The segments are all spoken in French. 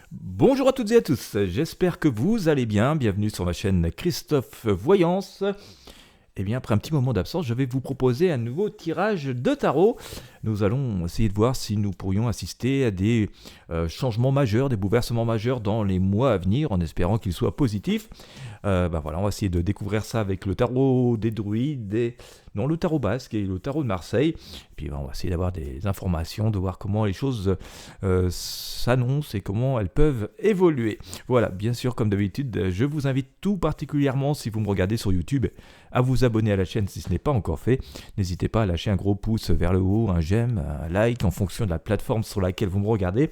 Bonjour à toutes et à tous, j'espère que vous allez bien, bienvenue sur ma chaîne Christophe Voyance. Eh bien, après un petit moment d'absence, je vais vous proposer un nouveau tirage de tarot. Nous allons essayer de voir si nous pourrions assister à des changements majeurs, des bouleversements majeurs dans les mois à venir, en espérant qu'ils soient positifs. Voilà, on va essayer de découvrir ça avec le tarot des druides, non, le tarot basque et le tarot de Marseille. Et puis on va essayer d'avoir des informations, de voir comment les choses s'annoncent et comment elles peuvent évoluer. Voilà, bien sûr, comme d'habitude, je vous invite tout particulièrement, si vous me regardez sur YouTube, à vous abonner à la chaîne si ce n'est pas encore fait. N'hésitez pas à lâcher un gros pouce vers le haut, un j'aime, un like en fonction de la plateforme sur laquelle vous me regardez,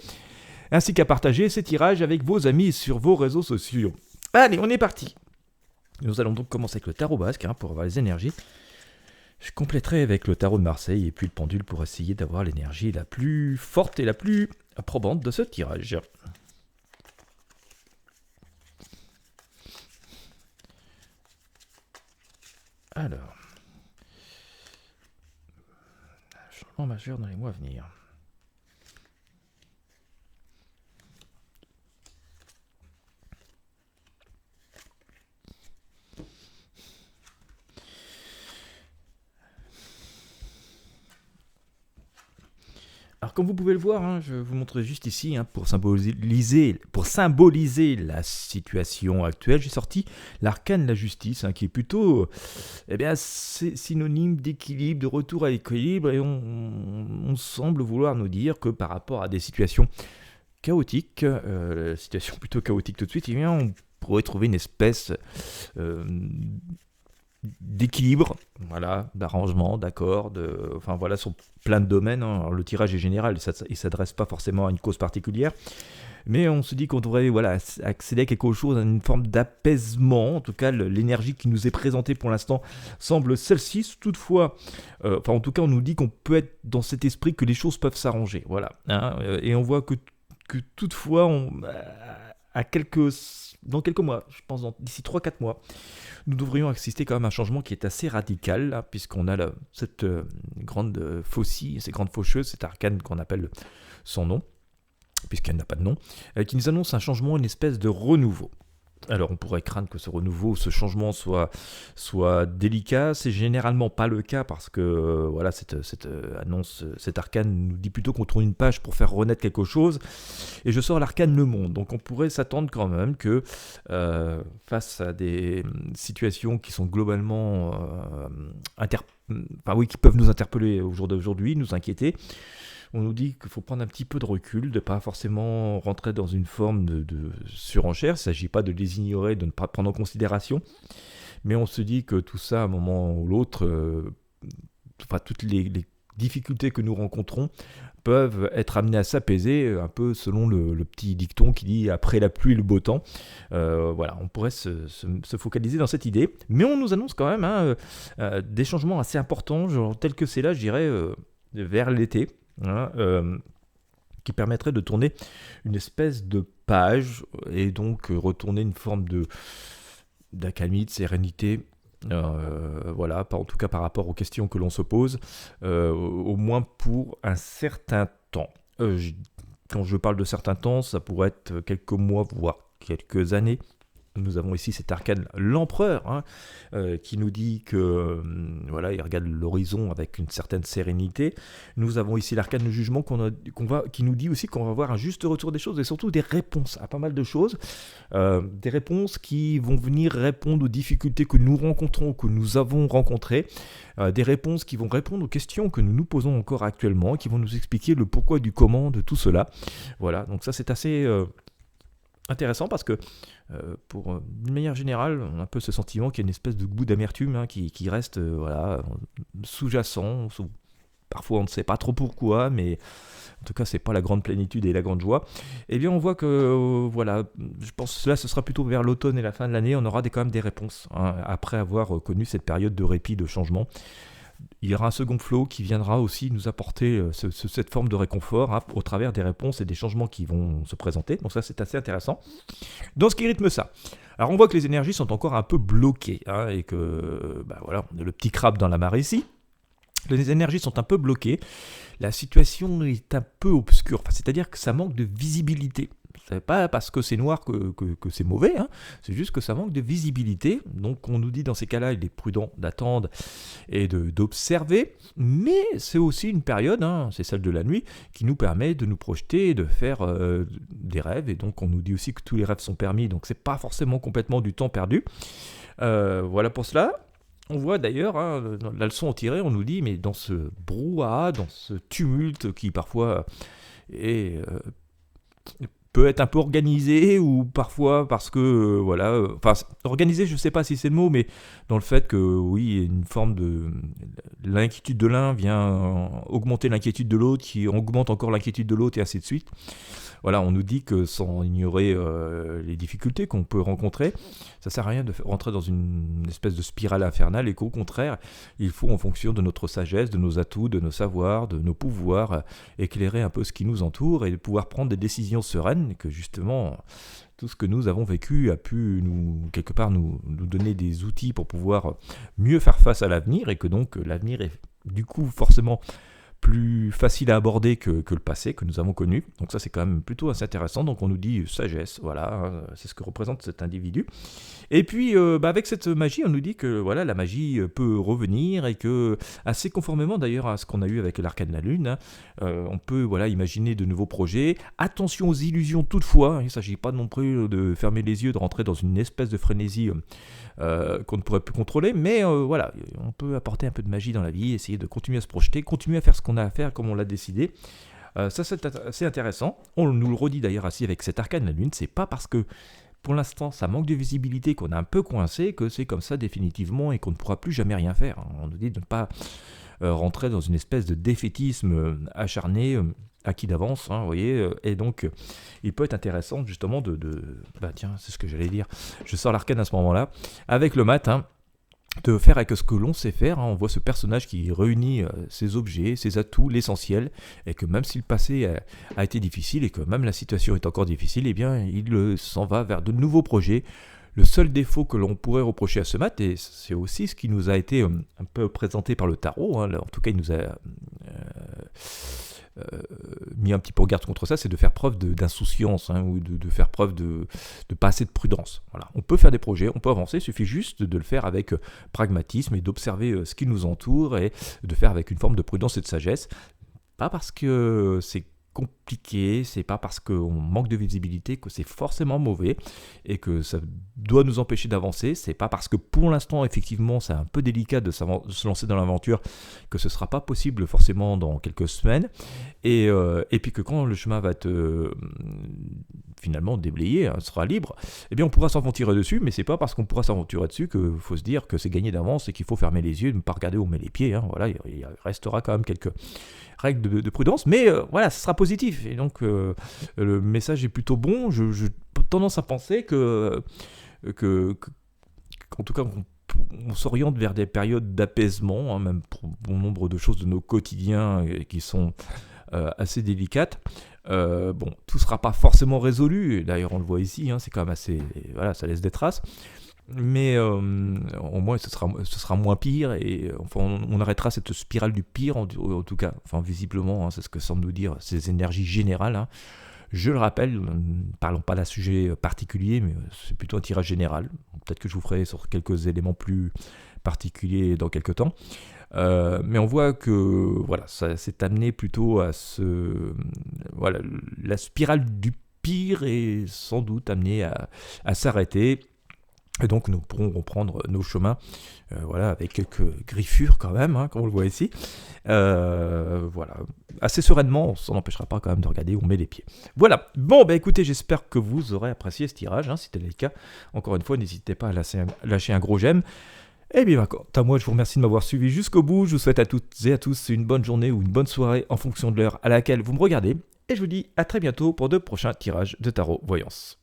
ainsi qu'à partager ces tirages avec vos amis sur vos réseaux sociaux. Allez, on est parti. Nous allons donc commencer avec le tarot basque pour avoir les énergies. Je compléterai avec le tarot de Marseille et puis le pendule pour essayer d'avoir l'énergie la plus forte et la plus probante de ce tirage. Alors, changement majeur dans les mois à venir. Alors comme vous pouvez le voir, je vous montre juste ici, pour symboliser la situation actuelle, j'ai sorti l'arcane de la justice, qui est plutôt synonyme d'équilibre, de retour à l'équilibre, et on semble vouloir nous dire que par rapport à des situations chaotiques, situation plutôt chaotique tout de suite, on pourrait trouver une espèce d'équilibre, voilà, d'arrangement, d'accord, sur plein de domaines. Alors, le tirage est général, il ne s'adresse pas forcément à une cause particulière, mais on se dit qu'on devrait accéder à quelque chose, à une forme d'apaisement. En tout cas, l'énergie qui nous est présentée pour l'instant semble celle-ci. Toutefois, en tout cas, on nous dit qu'on peut être dans cet esprit que les choses peuvent s'arranger, voilà. Et on voit que toutefois, dans quelques mois, je pense d'ici 3-4 mois, nous devrions assister quand même à un changement qui est assez radical, puisqu'on a cette grande faucille, ces grandes faucheuses, cette arcane qu'on appelle sans nom, puisqu'elle n'a pas de nom, qui nous annonce un changement, une espèce de renouveau. Alors on pourrait craindre que ce renouveau, ce changement soit délicat. C'est généralement pas le cas parce que cette annonce, cette arcane nous dit plutôt qu'on tourne une page pour faire renaître quelque chose. Et je sors l'arcane Le Monde. Donc on pourrait s'attendre quand même que face à des situations qui sont globalement qui peuvent nous interpeller au jour d'aujourd'hui, nous inquiéter, on nous dit qu'il faut prendre un petit peu de recul, de ne pas forcément rentrer dans une forme de surenchère. Il ne s'agit pas de les ignorer, de ne pas prendre en considération, mais on se dit que tout ça, à un moment ou l'autre, toutes les difficultés que nous rencontrons peuvent être amenées à s'apaiser, un peu selon le petit dicton qui dit « après la pluie, le beau temps ». On pourrait se focaliser dans cette idée, mais on nous annonce quand même des changements assez importants, genre tel que c'est là, je dirais, vers l'été. Qui permettrait de tourner une espèce de page et donc retourner une forme d'accalmie, de sérénité, en tout cas par rapport aux questions que l'on se pose, au moins pour un certain temps. Quand je parle de certain temps, ça pourrait être quelques mois, voire quelques années. Nous avons ici cet arcane, l'empereur, qui nous dit que il regarde l'horizon avec une certaine sérénité. Nous avons ici l'arcane de jugement qui nous dit aussi qu'on va avoir un juste retour des choses et surtout des réponses à pas mal de choses. Des réponses qui vont venir répondre aux difficultés que nous rencontrons, que nous avons rencontrées. Des réponses qui vont répondre aux questions que nous nous posons encore actuellement, qui vont nous expliquer le pourquoi du comment de tout cela. Voilà, donc ça c'est assez intéressant parce que d'une manière générale, on a un peu ce sentiment qu'il y a une espèce de goût d'amertume qui reste sous-jacent. Parfois on ne sait pas trop pourquoi, mais en tout cas c'est pas la grande plénitude et la grande joie. Eh bien on voit que je pense que là ce sera plutôt vers l'automne et la fin de l'année, on aura quand même des réponses, après avoir connu cette période de répit, de changement. Il y aura un second flot qui viendra aussi nous apporter cette forme de réconfort au travers des réponses et des changements qui vont se présenter. Donc ça, c'est assez intéressant. Dans ce qui rythme ça. Alors on voit que les énergies sont encore un peu bloquées et que on a le petit crabe dans la mare ici. Les énergies sont un peu bloquées. La situation est un peu obscure. C'est-à-dire que ça manque de visibilité C'est pas parce que c'est noir que c'est mauvais, hein. C'est juste que ça manque de visibilité. Donc on nous dit dans ces cas-là, il est prudent d'attendre et d'observer. Mais c'est aussi une période, hein, c'est celle de la nuit, qui nous permet de nous projeter et de faire des rêves. Et donc on nous dit aussi que tous les rêves sont permis, donc c'est pas forcément complètement du temps perdu. Voilà pour cela. On voit d'ailleurs, hein, dans la leçon tirée, on nous dit, mais dans ce brouhaha, dans ce tumulte qui parfois est, peut être un peu organisé, ou parfois parce que, enfin, organisé, je ne sais pas si c'est le mot, mais dans le fait que, oui, une forme de... L'inquiétude de l'un vient augmenter l'inquiétude de l'autre, qui augmente encore l'inquiétude de l'autre, et ainsi de suite. Voilà, on nous dit que sans ignorer les difficultés qu'on peut rencontrer, ça ne sert à rien de rentrer dans une espèce de spirale infernale, et qu'au contraire, il faut, en fonction de notre sagesse, de nos atouts, de nos savoirs, de nos pouvoirs, éclairer un peu ce qui nous entoure et de pouvoir prendre des décisions sereines, et que justement, tout ce que nous avons vécu a pu quelque part nous donner des outils pour pouvoir mieux faire face à l'avenir, et que donc l'avenir est du coup forcément plus facile à aborder que le passé que nous avons connu. Donc ça, c'est quand même plutôt assez intéressant. Donc on nous dit sagesse, voilà, c'est ce que représente cet individu. Et puis avec cette magie, on nous dit que voilà, la magie peut revenir, et que, assez conformément d'ailleurs à ce qu'on a eu avec l'arcane de la lune, hein, on peut imaginer de nouveaux projets. Attention aux illusions toutefois, il ne s'agit pas non plus de fermer les yeux, de rentrer dans une espèce de frénésie qu'on ne pourrait plus contrôler, mais voilà, on peut apporter un peu de magie dans la vie, essayer de continuer à se projeter, continuer à faire ce qu'on a à faire comme on l'a décidé. Ça, c'est assez intéressant. On nous le redit d'ailleurs ainsi avec cet arcane de la lune. C'est pas parce que pour l'instant ça manque de visibilité, qu'on est un peu coincé, que c'est comme ça définitivement et qu'on ne pourra plus jamais rien faire. On nous dit de ne pas rentrer dans une espèce de défaitisme acharné, acquis d'avance, hein, vous voyez, et donc il peut être intéressant justement tiens, c'est ce que j'allais dire, je sors l'arcane à ce moment-là, avec le matin, de faire avec ce que l'on sait faire, hein. On voit ce personnage qui réunit ses objets, ses atouts, l'essentiel, et que même si le passé a été difficile, et que même la situation est encore difficile, eh bien il s'en va vers de nouveaux projets. Le seul défaut que l'on pourrait reprocher à ce mat, et c'est aussi ce qui nous a été un peu présenté par le tarot, hein, en tout cas il nous a mis un petit peu en garde contre ça, c'est de faire preuve d'insouciance, hein, ou de faire preuve de pas assez de prudence. Voilà. On peut faire des projets, on peut avancer, il suffit juste de le faire avec pragmatisme et d'observer ce qui nous entoure, et de faire avec une forme de prudence et de sagesse. Pas parce que c'est compliqué, c'est pas parce qu'on manque de visibilité que c'est forcément mauvais et que ça doit nous empêcher d'avancer. C'est pas parce que pour l'instant effectivement c'est un peu délicat de se lancer dans l'aventure que ce sera pas possible forcément dans quelques semaines, et puis que quand le chemin va être finalement déblayé, hein, sera libre, eh bien on pourra s'aventurer dessus, mais c'est pas parce qu'on pourra s'aventurer dessus qu'il faut se dire que c'est gagné d'avance et qu'il faut fermer les yeux, ne pas regarder où on met les pieds, hein. Voilà, il restera quand même quelques règles de prudence, mais voilà, ce sera positif, et donc le message est plutôt bon. J'ai tendance à penser qu'en tout cas on s'oriente vers des périodes d'apaisement, hein, même pour bon nombre de choses de nos quotidiens qui sont assez délicates. Tout ne sera pas forcément résolu, d'ailleurs on le voit ici, hein, c'est quand même assez, voilà, ça laisse des traces, mais au moins ce sera moins pire, et enfin, on arrêtera cette spirale du pire, en tout cas, enfin visiblement, hein, c'est ce que semblent nous dire ces énergies générales, hein. Je le rappelle, ne parlons pas d'un sujet particulier, mais c'est plutôt un tirage général. Peut-être que je vous ferai sur quelques éléments plus particuliers dans quelques temps. Mais on voit que voilà, ça s'est amené plutôt à voilà, la spirale du pire est sans doute amenée à s'arrêter. Et donc nous pourrons reprendre nos chemins, voilà, avec quelques griffures quand même, hein, comme on le voit ici. Voilà, assez sereinement, on s'en empêchera pas quand même de regarder où on met les pieds. Voilà, bon, écoutez, j'espère que vous aurez apprécié ce tirage, hein, si c'était le cas. Encore une fois, n'hésitez pas à lâcher un gros j'aime. Et bien, quant à moi, je vous remercie de m'avoir suivi jusqu'au bout. Je vous souhaite à toutes et à tous une bonne journée ou une bonne soirée en fonction de l'heure à laquelle vous me regardez. Et je vous dis à très bientôt pour de prochains tirages de tarot voyance.